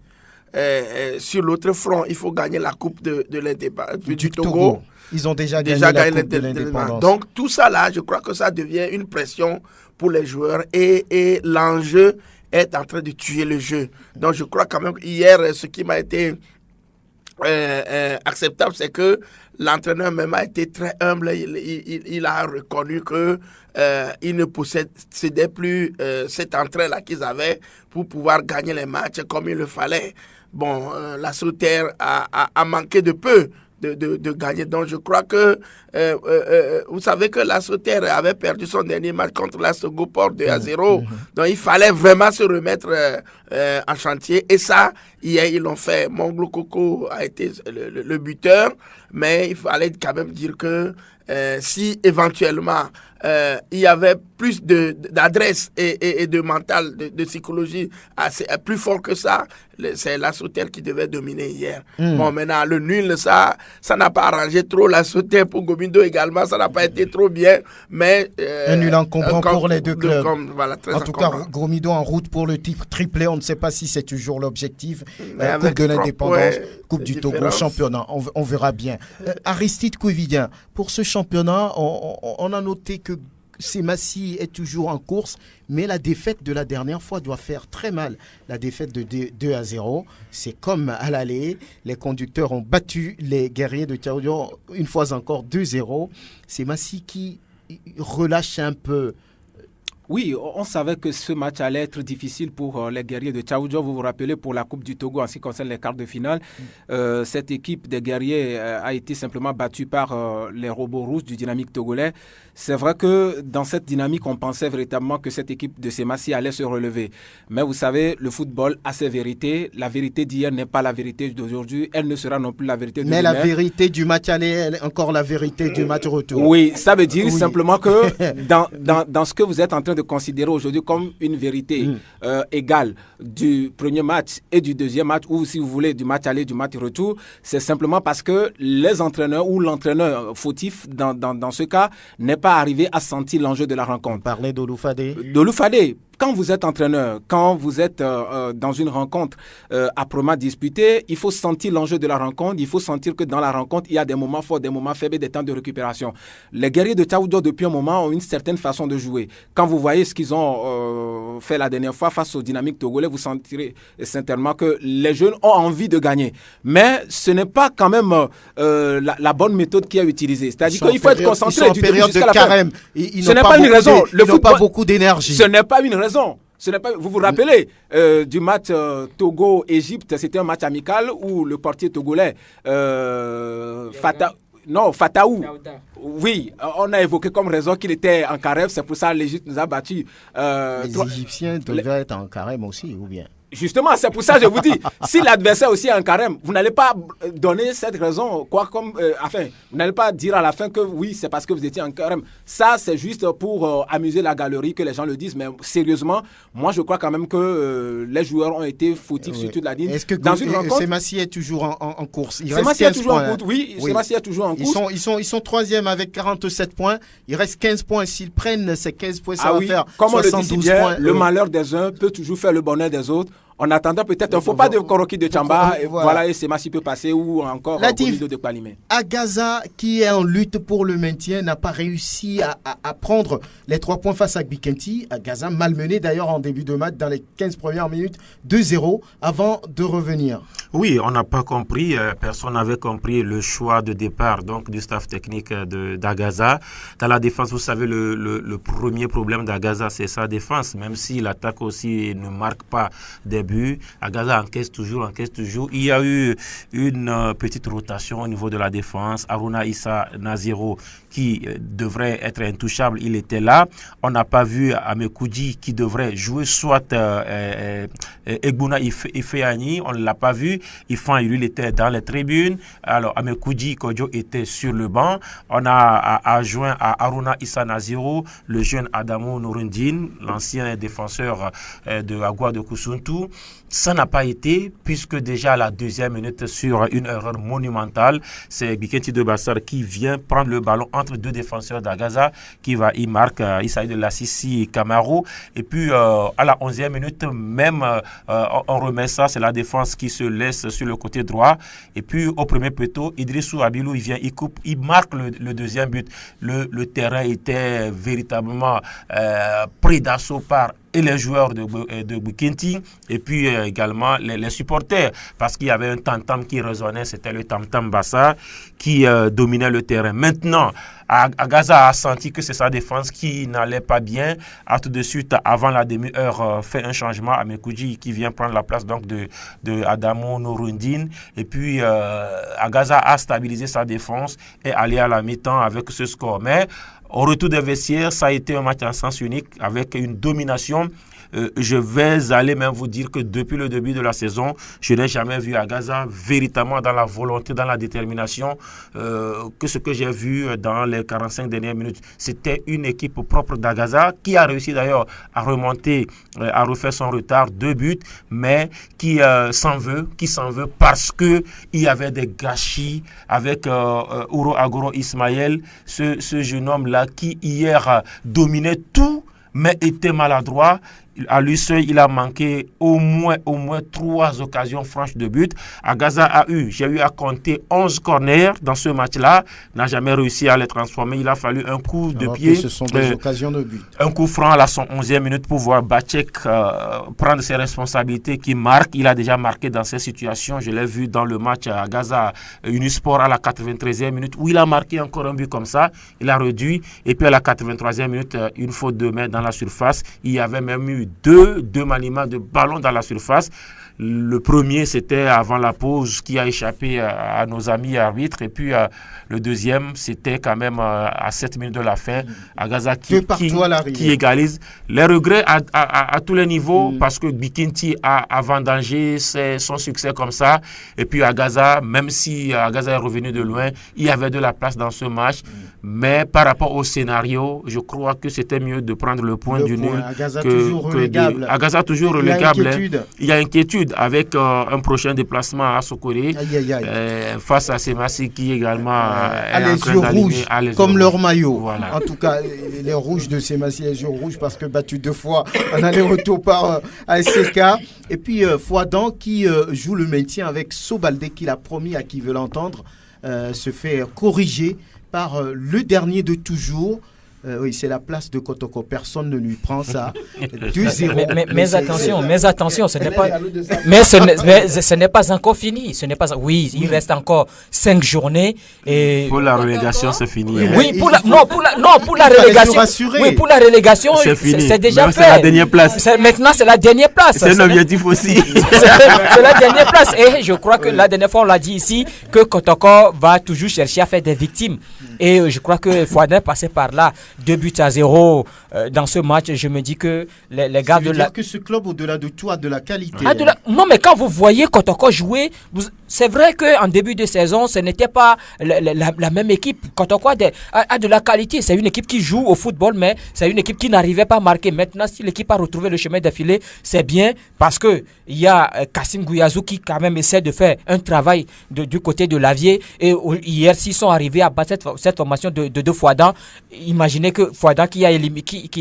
Sur l'autre front, il faut gagner la coupe de l'indépendance du Togo. Ils ont déjà gagné la coupe de l'indépendance. Donc tout ça là, je crois que ça devient une pression pour les joueurs et l'enjeu est en train de tuer le jeu. Donc je crois quand même hier, ce qui m'a été acceptable, c'est que l'entraîneur même a été très humble. Il a reconnu que il ne possédait plus cet entrain-là qu'ils avaient pour pouvoir gagner les matchs comme il le fallait. Bon, la Sauterre a manqué de peu de gagner. Donc je crois que vous savez que la Sauterre avait perdu son dernier match contre la Sogoport 2-0. Donc il fallait vraiment se remettre en chantier. Et ça, hier, ils l'ont fait. Monglo Koko a été le buteur. Mais il fallait quand même dire que si éventuellement il y avait plus d'adresse et de mental, de psychologie plus fort que ça, c'est la Sauterre qui devait dominer hier. Bon, maintenant, le nul, ça n'a pas arrangé trop la Sauterre. Pour Gomindo également, ça n'a pas été trop bien. Mais, un nul encombrant pour les deux clubs. Voilà, en tout cas, Gomindo en route pour le titre triplé. On ne sait pas si c'est toujours l'objectif. Coupe de l'indépendance, Coupe du Togo, championnat. On verra bien. Aristide Kouvidien, pour ce championnat, on a noté que Semassi est toujours en course, mais la défaite de la dernière fois doit faire très mal. La défaite de 2-0, c'est comme à l'aller. Les conducteurs ont battu les guerriers de Tchaoudjo une fois encore 2-0. Semassi qui relâche un peu. Oui, on savait que ce match allait être difficile pour les guerriers de Tchaoudjo. Vous vous rappelez, pour la Coupe du Togo, en ce qui concerne les quarts de finale, cette équipe des guerriers a été simplement battue par les robots rouges du Dynamique togolais. C'est vrai que dans cette dynamique, on pensait véritablement que cette équipe de Semassi allait se relever. Mais vous savez, le football a ses vérités. La vérité d'hier n'est pas la vérité d'aujourd'hui. Elle ne sera non plus la vérité de demain. Mais la vérité du match aller est encore la vérité du match retour. Oui, ça veut dire simplement que dans ce que vous êtes en train de considérer aujourd'hui comme une vérité égale du premier match et du deuxième match, ou si vous voulez du match aller, du match retour, c'est simplement parce que les entraîneurs ou l'entraîneur fautif dans ce cas n'est pas arrivé à sentir l'enjeu de la rencontre. Parlez d'Oloufadé. Quand vous êtes entraîneur, quand vous êtes dans une rencontre âprement disputée, il faut sentir l'enjeu de la rencontre. Il faut sentir que dans la rencontre, il y a des moments forts, des moments faibles, des temps de récupération. Les guerriers de Tchaoudjo, depuis un moment, ont une certaine façon de jouer. Quand vous voyez ce qu'ils ont fait la dernière fois face au Dynamique togolais, vous sentirez certainement que les jeunes ont envie de gagner. Mais ce n'est pas quand même la bonne méthode qui est utilisée. C'est-à-dire qu'il faut être concentré du début jusqu'à la fin. Ce n'est pas une raison. Ils n'ont pas beaucoup d'énergie. Ce n'est pas une raison. Vous vous rappelez du match Togo-Égypte, c'était un match amical où le portier togolais Fataou. Oui, on a évoqué comme raison qu'il était en carême, c'est pour ça que l'Égypte nous a battus. Les Égyptiens devaient être en carême aussi, ou bien? Justement, c'est pour ça que je vous dis, si l'adversaire aussi est en carême, vous n'allez pas donner cette raison, vous n'allez pas dire à la fin que oui, c'est parce que vous étiez en carême. Ça, c'est juste pour amuser la galerie que les gens le disent, mais sérieusement, moi je crois quand même que les joueurs ont été fautifs sur toute la ligne. Est-ce que Semassi est toujours en course? Semassi est toujours en course, oui. Semassi est toujours en course. Ils sont troisième avec 47 points, il reste 15 points. S'ils prennent ces 15 points, ça va faire 72 comme on le dit bien, points. Le malheur des uns peut toujours faire le bonheur des autres. En attendant peut-être un faux pas de Koroki de Tchamba, et Semassi peut passer, ou encore Gomindo de Kpalimé. Agaza, qui est en lutte pour le maintien, n'a pas réussi à prendre les 3 points face à Bikenti. Agaza, malmené d'ailleurs en début de match dans les 15 premières minutes, 2-0 avant de revenir. Oui, on n'a pas compris, personne n'avait compris le choix de départ donc du staff technique d'Agaza. Dans la défense, vous savez, le premier problème d'Agaza, c'est sa défense, même si l'attaque aussi ne marque pas des buts. Agaza encaisse toujours. Il y a eu une petite rotation au niveau de la défense. Aruna Issa Naziro, qui devrait être intouchable, il était là. On n'a pas vu Amekoudji qui devrait jouer, soit Egbuna Ifeani, on ne l'a pas vu. Ifan, lui, il était dans les tribunes. Alors, Amekoudji Kodjo était sur le banc. On a adjoint à Aruna Issa Naziro le jeune Adamo Nourundine, l'ancien défenseur de Agua de Kusuntu. Ça n'a pas été, puisque déjà à la deuxième minute, sur une erreur monumentale, c'est Bikenti de Bassar qui vient prendre le ballon entre deux défenseurs d'Agaza, il marque Issaïd de Lassisi Camaro. Et puis à la 11e minute, même on remet ça, c'est la défense qui se laisse sur le côté droit. Et puis au premier poteau, Idrissou Abilou, il vient, il coupe, il marque le deuxième but. Le terrain était véritablement pris d'assaut par et les joueurs de Bukenti, et puis également les supporters, parce qu'il y avait un tam-tam qui résonnait, c'était le tam-tam Bassa qui dominait le terrain. Maintenant, Agaza a senti que c'est sa défense qui n'allait pas bien, a tout de suite, avant la demi-heure, fait un changement à Mekoudji qui vient prendre la place donc de Adamo Nourundine, et puis Agaza a stabilisé sa défense et allé à la mi-temps avec ce score. Mais au retour des vestiaires, ça a été un match en sens unique avec une domination. Je vais aller même vous dire que depuis le début de la saison, je n'ai jamais vu Agaza véritablement dans la volonté, dans la détermination que ce que j'ai vu dans les 45 dernières minutes. C'était une équipe propre d'Agaza qui a réussi d'ailleurs à remonter, à refaire son retard, 2 buts, mais qui s'en veut parce qu'il y avait des gâchis avec Ouro Agoro Ismaël, ce jeune homme-là qui hier dominait tout, mais était maladroit. À lui seul, il a manqué au moins 3 occasions franches de but. Agaza j'ai eu à compter 11 corners dans ce match-là, n'a jamais réussi à les transformer. Il a fallu un coup de pied. Ce sont des occasions de but. Un coup franc à la 11e minute pour voir Bacek prendre ses responsabilités, qui marque. Il a déjà marqué dans ces situations. Je l'ai vu dans le match à Gaza Unisport à la 93e minute où il a marqué encore un but comme ça. Il a réduit. Et puis à la 83e minute, une faute de main dans la surface. Il y avait même eu deux maniements de ballon dans la surface. Le premier, c'était avant la pause qui a échappé à nos amis arbitres. Et puis, le deuxième, c'était quand même à 7 minutes de la fin. Agaza qui égalise. Les regrets à tous les niveaux, parce que Bikenti a vendangé son succès comme ça. Et puis, Agaza, même si Agaza est revenu de loin, il y avait de la place dans ce match. Mais par rapport au scénario, je crois que c'était mieux de prendre le point du nul. Agaza toujours relégable. Agaza toujours relégable. Il y a inquiétude avec un prochain déplacement à Sokoré face à Semassi qui également est les yeux rouges comme leur maillot. Voilà. En tout cas, les rouges de Semassi, les yeux rouges parce que battu 2 fois en aller-retour par ASK. Et puis Fouadan qui joue le maintien avec Sobalde qui l'a promis à qui veut l'entendre, se fait corriger par le dernier de toujours. Oui, c'est la place de Kotoko. Personne ne lui prend ça. 2-0. Mais attention, ce n'est pas. Mais ce n'est pas encore fini. Oui, il reste encore 5 journées et. Pour la relégation, c'est fini. Oui, pour la relégation. Oui, pour la relégation, c'est déjà fait. C'est la dernière place. Maintenant, c'est la dernière place. C'est un objectif aussi. C'est la dernière place. Et je crois que la dernière fois, on l'a dit ici, que Kotoko va toujours chercher à faire des victimes. Et je crois que Fouadin passait par là. 2-0 dans ce match. Je me dis que les gars de la... que ce club, au-delà de tout, a de la qualité. Non, mais quand vous voyez Kotoko jouer, c'est vrai qu'en début de saison, ce n'était pas la même équipe. Kotoko a de la qualité. C'est une équipe qui joue au football, mais c'est une équipe qui n'arrivait pas à marquer. Maintenant, si l'équipe a retrouvé le chemin défilé, c'est bien parce qu'il y a Kassim Gouyazou qui quand même essaie de faire un travail du côté de l'Avier. Et hier, s'ils sont arrivés à battre cette formation de Fouadan, imaginez que Fouadan qui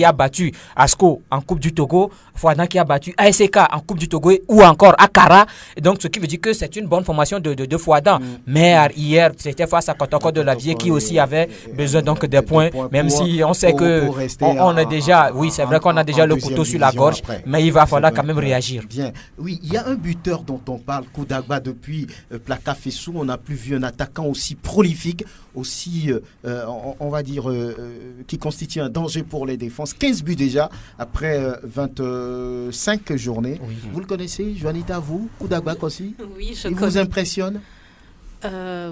a battu Asco en Coupe du Togo, Fouadan qui a battu ASK en Coupe du Togo ou encore Akara. Donc, ce qui veut dire que c'est une bonne formation de Fouadan. Mais hier, c'était face à Kotoko de l'Avier qui aussi avait besoin donc des points, même si on sait que on a déjà, oui, c'est vrai qu'on a déjà le couteau sur la gorge, mais il va falloir quand même réagir. Bien. Oui, il y a un buteur dont on parle, Koudagba, depuis Plaka Fessou. On n'a plus vu un attaquant aussi prolifique, aussi, on va dire, qui constitue un danger pour les défenses. 15 buts déjà après 25 journées. Oui. Vous le connaissez, Juanita, vous? Koudagba aussi? Oui, je connais. Il vous impressionne?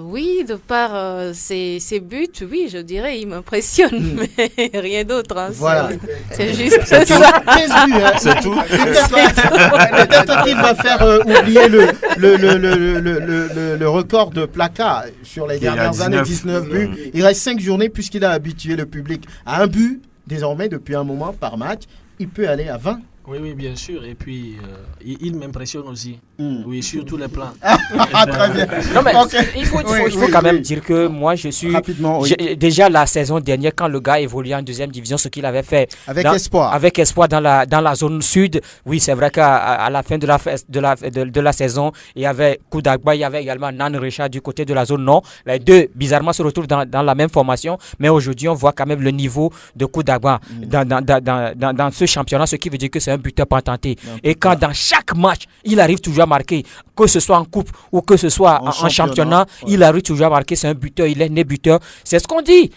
Oui, de par ses buts, oui, je dirais, il m'impressionne, mais rien d'autre. Hein, voilà. C'est juste ça. 15 buts, hein. C'est tout. Peut-être qu'il va faire oublier le record de placard sur les dernières années, 19 buts. Il reste 5 journées puisqu'il a habitué le public à un but, désormais, depuis un moment, par match. Il peut aller à 20. Oui, bien sûr. Et puis, il m'impressionne aussi. Oui, sur tous les plans. Très bien. Non, mais il faut quand même dire que moi, je suis... Rapidement, déjà, la saison dernière, quand le gars évoluait en deuxième division, ce qu'il avait fait... Avec espoir. Avec espoir dans la zone sud. Oui, c'est vrai qu'à la fin de la saison, il y avait Koudagba, il y avait également Nan Richard du côté de la zone nord. Les deux, bizarrement, se retrouvent dans la même formation. Mais aujourd'hui, on voit quand même le niveau de Koudagba dans ce championnat, ce qui veut dire que c'est un buteur patenté. Et quand dans chaque match, il arrive toujours à marquer, que ce soit en coupe ou que ce soit en championnat, il arrive toujours à marquer, c'est un buteur, il est né buteur. C'est ce qu'on dit.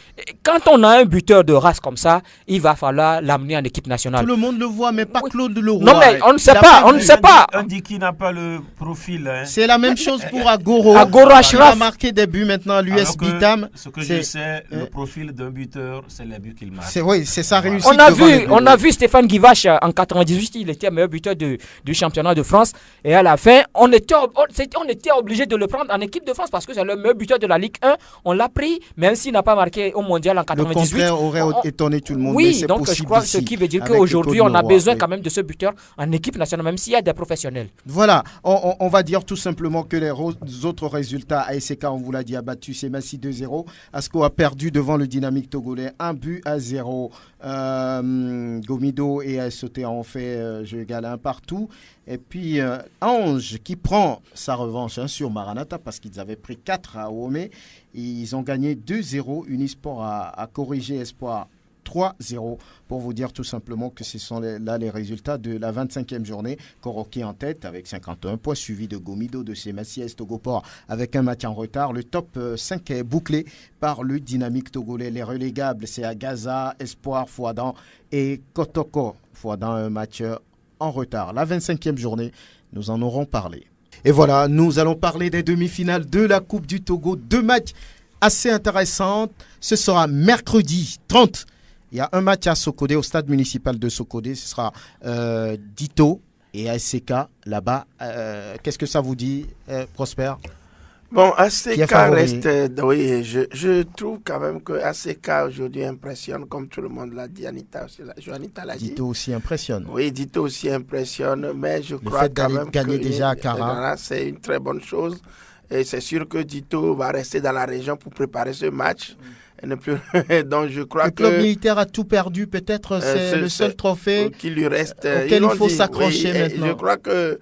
Quand on a un buteur de race comme ça, il va falloir l'amener en équipe nationale. Tout le monde le voit, mais pas Claude Leroy. Non, mais on ne sait pas, On dit qu'il n'a pas le profil. Hein. C'est la même chose pour Agoro. Agoro Ashraf. Il a marqué des buts maintenant à l'US Bitam. Ce que je sais, le profil d'un buteur, c'est les buts qu'il marque. C'est sa réussite. On a vu Stéphane Guivache en 98, il était meilleur buteur du championnat de France. Et à la fin, on était obligé de le prendre en équipe de France parce que c'est le meilleur buteur de la Ligue 1. On l'a pris, même s'il n'a pas marqué au mondial en 98. Le contraire aurait étonné tout le monde. Oui, mais donc je crois ce qui veut dire qu'aujourd'hui, on a besoin quand même de ce buteur en équipe nationale, même s'il y a des professionnels. Voilà, on va dire tout simplement que les autres résultats, ASK, on vous l'a dit, a battu Semassi 2-0. Asco a perdu devant le Dynamique togolais 1-0. Gomido et ASOT ont fait jeu égal 1 partout. Et puis Ange qui prend sa revanche sur Maranatha parce qu'ils avaient pris 4 à Ouomé. Ils ont gagné 2-0. Unisport a corrigé Espoir 3-0 pour vous dire tout simplement que ce sont les résultats de la 25e journée. Koroki en tête avec 51 points, suivi de Gomido, de Semassi, Togoport avec un match en retard. Le top 5 est bouclé par le Dynamique togolais. Les relégables, c'est Agaza, Espoir, Fouadan et Kotoko. Fouadan, un match en retard. La 25e journée, nous en aurons parlé. Et voilà, nous allons parler des demi-finales de la Coupe du Togo. 2 matchs assez intéressants. Ce sera mercredi 30. Il y a un match à Sokodé, au stade municipal de Sokodé. Ce sera Dito et ASK là-bas. Qu'est-ce que ça vous dit, Prosper? Bon, ASK reste... oui, je trouve quand même que ASK aujourd'hui impressionne, comme tout le monde l'a dit. Juanita l'a dit. Dito aussi impressionne. Oui, Dito aussi impressionne, mais je crois quand même gagner déjà à Kara, c'est une très bonne chose. Et c'est sûr que Dito va rester dans la région pour préparer ce match. Donc je crois le club militaire a tout perdu, peut-être c'est le seul trophée qui lui reste auquel il faut s'accrocher maintenant. Je crois que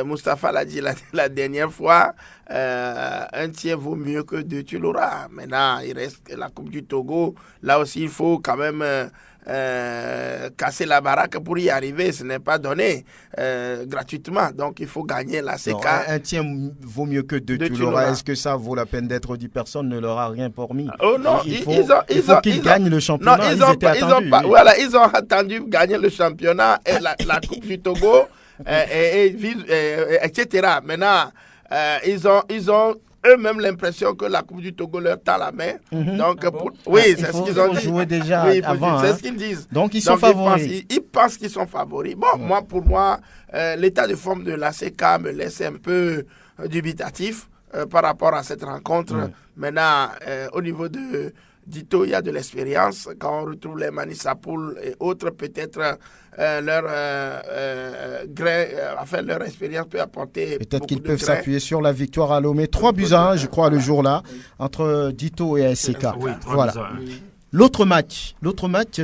Moustapha l'a dit la dernière fois, un tiers vaut mieux que 2, tu l'auras. Maintenant, il reste la Coupe du Togo. Là aussi, il faut quand même casser la baraque pour y arriver. Ce n'est pas donné gratuitement. Donc, il faut gagner la CK. Un tiers vaut mieux que 2, tu l'auras. Est-ce que ça vaut la peine d'être dit? Personne ne leur a rien promis. Oh non, il faut qu'ils gagnent le championnat. Non, ils ont attendu gagner le championnat et la Coupe du Togo, etc. Maintenant, ils ont eux-mêmes l'impression que la Coupe du Togo leur tend la main. Donc, c'est ce qu'ils ont dit. Jouer déjà avant. C'est ce qu'ils disent. Donc, ils sont favoris. Ils pensent qu'ils sont favoris. Bon, pour moi, l'état de forme de l'ACK me laisse un peu dubitatif par rapport à cette rencontre. Maintenant, au niveau de Dito, il y a de l'expérience. Quand on retrouve les Manissapoul et autres, peut-être leur expérience peut apporter. Peut-être qu'ils peuvent s'appuyer sur la victoire à Lomé. 3-1, je crois, le jour-là, entre Dito et ASK. Voilà. L'autre match,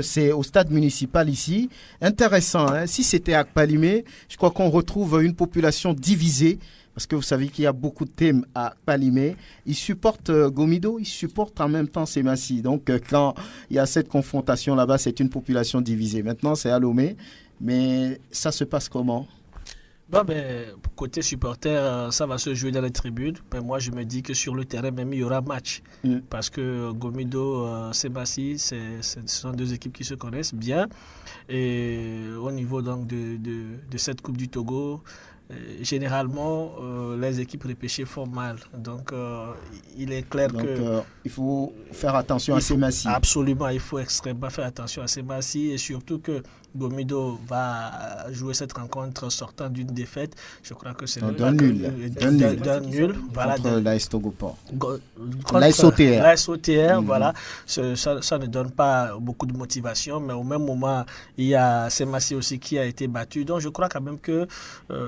c'est au stade municipal ici. Intéressant, hein? Si c'était à Palimé, je crois qu'on retrouve une population divisée. Parce que vous savez qu'il y a beaucoup de thèmes à Palimé. Ils supportent Gomido, ils supportent en même temps Semassi. Donc, quand il y a cette confrontation là-bas, c'est une population divisée. Maintenant, c'est à Lomé. Mais ça se passe comment? Côté supporter, ça va se jouer dans les tribunes. Mais moi, je me dis que sur le terrain, même, il y aura match. Parce que Gomido, Sebassi, ce sont deux équipes qui se connaissent bien. Et au niveau donc de cette Coupe du Togo, généralement, les équipes repêchées font mal. Donc, il est clair que... il faut faire attention à Sebassi. Absolument, il faut extrêmement faire attention à Sebassi. Et surtout que Gomido va jouer cette rencontre sortant d'une défaite. Je crois que c'est d'un nul. Voilà, contre l'AS Togoport. L'AS OTR, voilà. Ça ne donne pas beaucoup de motivation, mais au même moment, il y a Sebassi aussi qui a été battu. Donc, je crois quand même que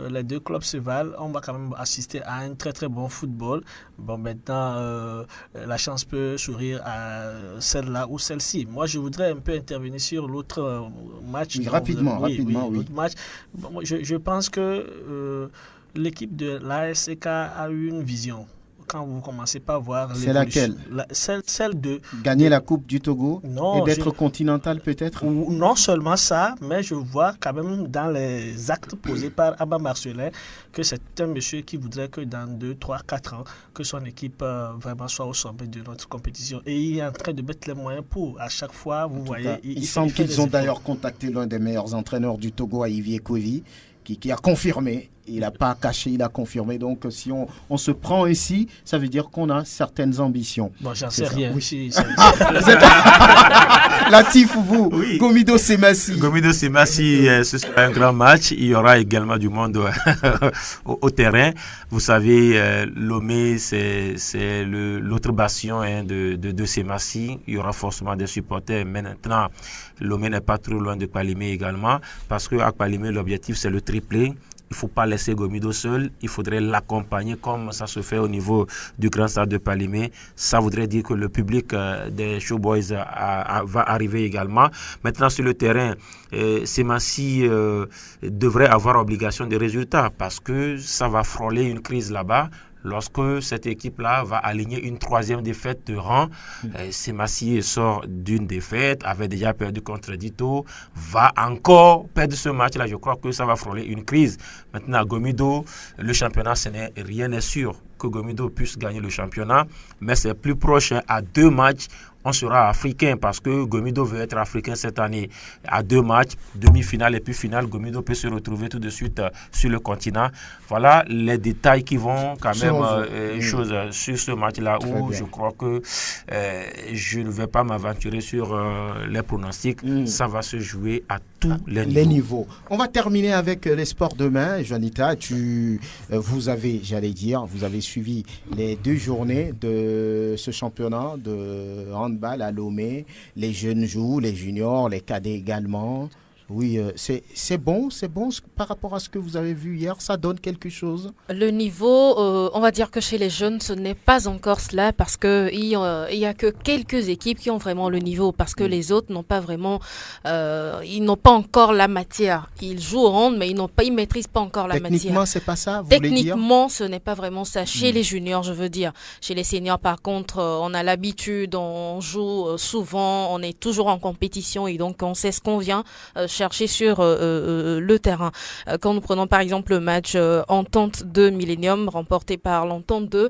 les deux clubs se valent. On va quand même assister à un très très bon football. Bon, maintenant, la chance peut sourire à celle-là ou celle-ci. Moi, je voudrais un peu intervenir sur l'autre match. Oui, rapidement. L'autre match. Bon, je pense que l'équipe de l'ASEK a eu une vision. Quand vous commencez pas à voir c'est laquelle celle de gagner la Coupe du Togo et d'être continental peut-être. Non seulement ça, mais je vois quand même dans les actes posés par Abba Marcelin que c'est un monsieur qui voudrait que dans 2, 3, 4 ans, que son équipe vraiment soit au sommet de notre compétition. Et il est en train de mettre les moyens pour, à chaque fois, vous voyez... Il semble qu'ils ont d'ailleurs contacté l'un des meilleurs entraîneurs du Togo, Olivier Kovi, qui a confirmé. Il n'a pas caché, il a confirmé. Donc, si on se prend ici, ça veut dire qu'on a certaines ambitions. Bon, j'en sais rien. Oui. Latif, vous, oui. Gomido Sebassi. Gomido Sebassi, ce sera un grand match. Il y aura également du monde au terrain. Vous savez, Lomé, c'est l'autre bastion de Sebassi. Il y aura forcément des supporters. Maintenant, Lomé n'est pas trop loin de Palimé également. Parce qu'à Palimé, l'objectif, c'est le triplé. Il ne faut pas laisser Gomido seul, il faudrait l'accompagner comme ça se fait au niveau du grand stade de Palimé. Ça voudrait dire que le public des Showboys va arriver également. Maintenant sur le terrain, Sebassi devrait avoir obligation de résultats parce que ça va frôler une crise là-bas. Lorsque cette équipe-là va aligner une 3e défaite de rang, Sebassi sort d'une défaite, avait déjà perdu contre Dito, va encore perdre ce match-là. Je crois que ça va frôler une crise. Maintenant, Gomido, le championnat, rien n'est sûr que Gomido puisse gagner le championnat, mais c'est plus proche à 2 matchs. On sera africain parce que Gomido veut être africain cette année. À 2 matchs, demi-finale et puis finale, Gomido peut se retrouver tout de suite sur le continent. Voilà les détails qui vont quand même sur ce match-là où je crois que je ne vais pas m'aventurer sur les pronostics. Ça va se jouer à tous les niveaux. On va terminer avec les sports demain. Janita, vous avez suivi les 2 journées de ce championnat de handball à Lomé. Les jeunes jouent, les juniors, les cadets également. Oui, c'est bon par rapport à ce que vous avez vu hier, ça donne quelque chose. Le niveau, on va dire que chez les jeunes, ce n'est pas encore cela parce qu'il y a que quelques équipes qui ont vraiment le niveau parce que les autres n'ont pas vraiment, ils n'ont pas encore la matière. Ils jouent au hand, mais ils maîtrisent pas encore la matière. Techniquement, c'est pas ça, vous Techniquement, ce n'est pas vraiment ça. Chez les juniors, je veux dire. Chez les seniors, par contre, on a l'habitude, on joue souvent, on est toujours en compétition et donc on sait ce qu'on vient chercher sur le terrain. Quand nous prenons par exemple le match Entente 2 Millennium remporté par l'Entente 2,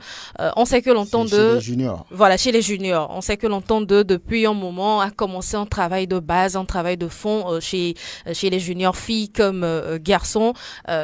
on sait que l'Entente 2... Chez les juniors. Voilà, chez les juniors. On sait que l'Entente 2, depuis un moment, a commencé un travail de base, un travail de fond chez les juniors filles comme garçons.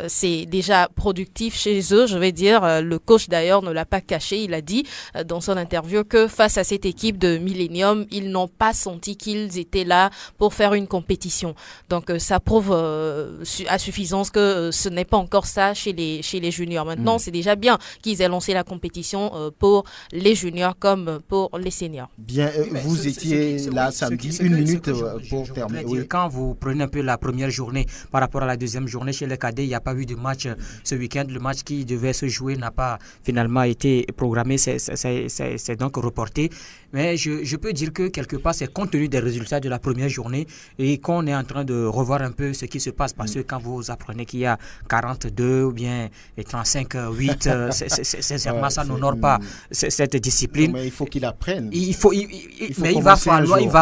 C'est déjà productif chez eux, je vais dire. Le coach d'ailleurs ne l'a pas caché. Il a dit dans son interview que face à cette équipe de Millennium, ils n'ont pas senti qu'ils étaient là pour faire une compétition. Donc ça prouve à suffisance que ce n'est pas encore ça chez les juniors. Maintenant, c'est déjà bien qu'ils aient lancé la compétition pour les juniors comme pour les seniors. Bien, vous étiez là samedi, une minute pour terminer. Oui. Quand vous prenez un peu la première journée par rapport à la deuxième journée chez les cadets, il n'y a pas eu de match ce week-end. Le match qui devait se jouer n'a pas finalement été programmé, c'est donc reporté. Mais je peux dire que quelque part, c'est compte tenu des résultats de la première journée et qu'on est en train de revoir un peu ce qui se passe. Parce que quand vous apprenez qu'il y a 42 ou bien 35-8, sincèrement, ça n'honore pas cette discipline. Mais il faut qu'il apprenne. Il va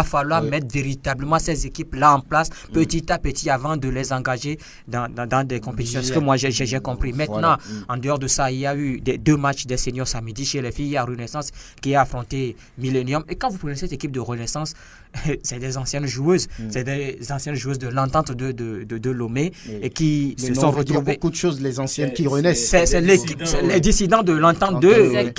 falloir mettre véritablement ces équipes-là en place petit à petit avant de les engager dans des compétitions. Ce que moi, j'ai compris. Maintenant, en dehors de ça, il y a eu 2 matchs des seniors samedi chez les filles. Il y a Renaissance qui a affronté Millennium. Et quand vous prenez cette équipe de Renaissance, c'est des anciennes joueuses. C'est des anciennes joueuses de l'entente de Lomé et qui se sont retrouvées. Il y a beaucoup de choses, les anciennes qui renaissent. C'est les dissidents de l'entente 2.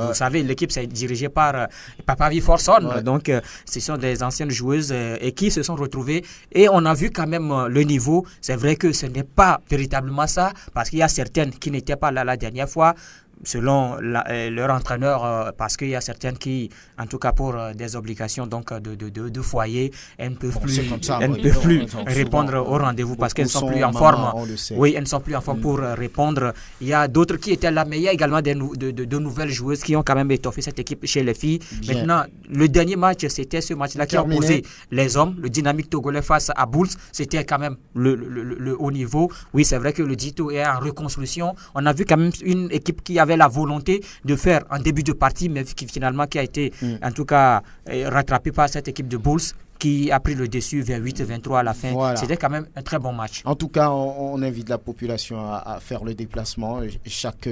Vous savez, l'équipe c'est dirigée par Papa Viforson. Donc, ce sont des anciennes joueuses et qui se sont retrouvées. Et on a vu quand même le niveau. C'est vrai que ce n'est pas véritablement ça parce qu'il y a certaines qui n'étaient pas là la dernière fois. Selon leur entraîneur, parce qu'il y a certaines qui, en tout cas pour des obligations donc de foyer, elles ne peuvent plus répondre au rendez-vous parce qu'elles ne sont plus en forme. Oui, elles ne sont plus en forme pour répondre. Il y a d'autres qui étaient là, mais il y a également de nouvelles joueuses qui ont quand même étoffé cette équipe chez les filles. Bien. Maintenant, le dernier match, c'était ce match-là qui a opposé les hommes, le Dynamique togolais face à Bulls. C'était quand même le haut niveau. Oui, c'est vrai que le Dito est en reconstruction. On a vu quand même une équipe qui avait la volonté de faire en début de partie, mais qui finalement qui a été en tout cas rattrapée par cette équipe de Bulls qui a pris le dessus vers 8-23 à la fin. Voilà. C'était quand même un très bon match. En tout cas, on invite la population à faire le déplacement. Chaque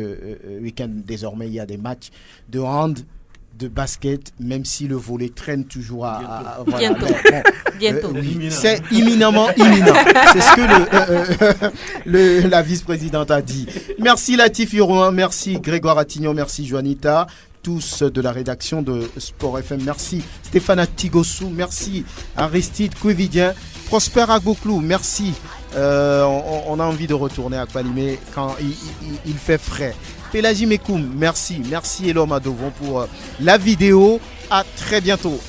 week-end, désormais, il y a des matchs de hand, de basket, même si le volley traîne toujours voilà. Bientôt. C'est imminemment imminent. C'est ce que la vice-présidente a dit. Merci Latif Yurouin, merci Grégoire Attignon, merci Joanita, tous de la rédaction de Sport FM. Merci Stéphane Tigossou, merci Aristide Kouvidien, Prosper Agboklou, merci. On a envie de retourner à Kpalimé quand il fait frais. Pélagie Mekoum, merci. Merci Elom Adovon pour la vidéo. À très bientôt.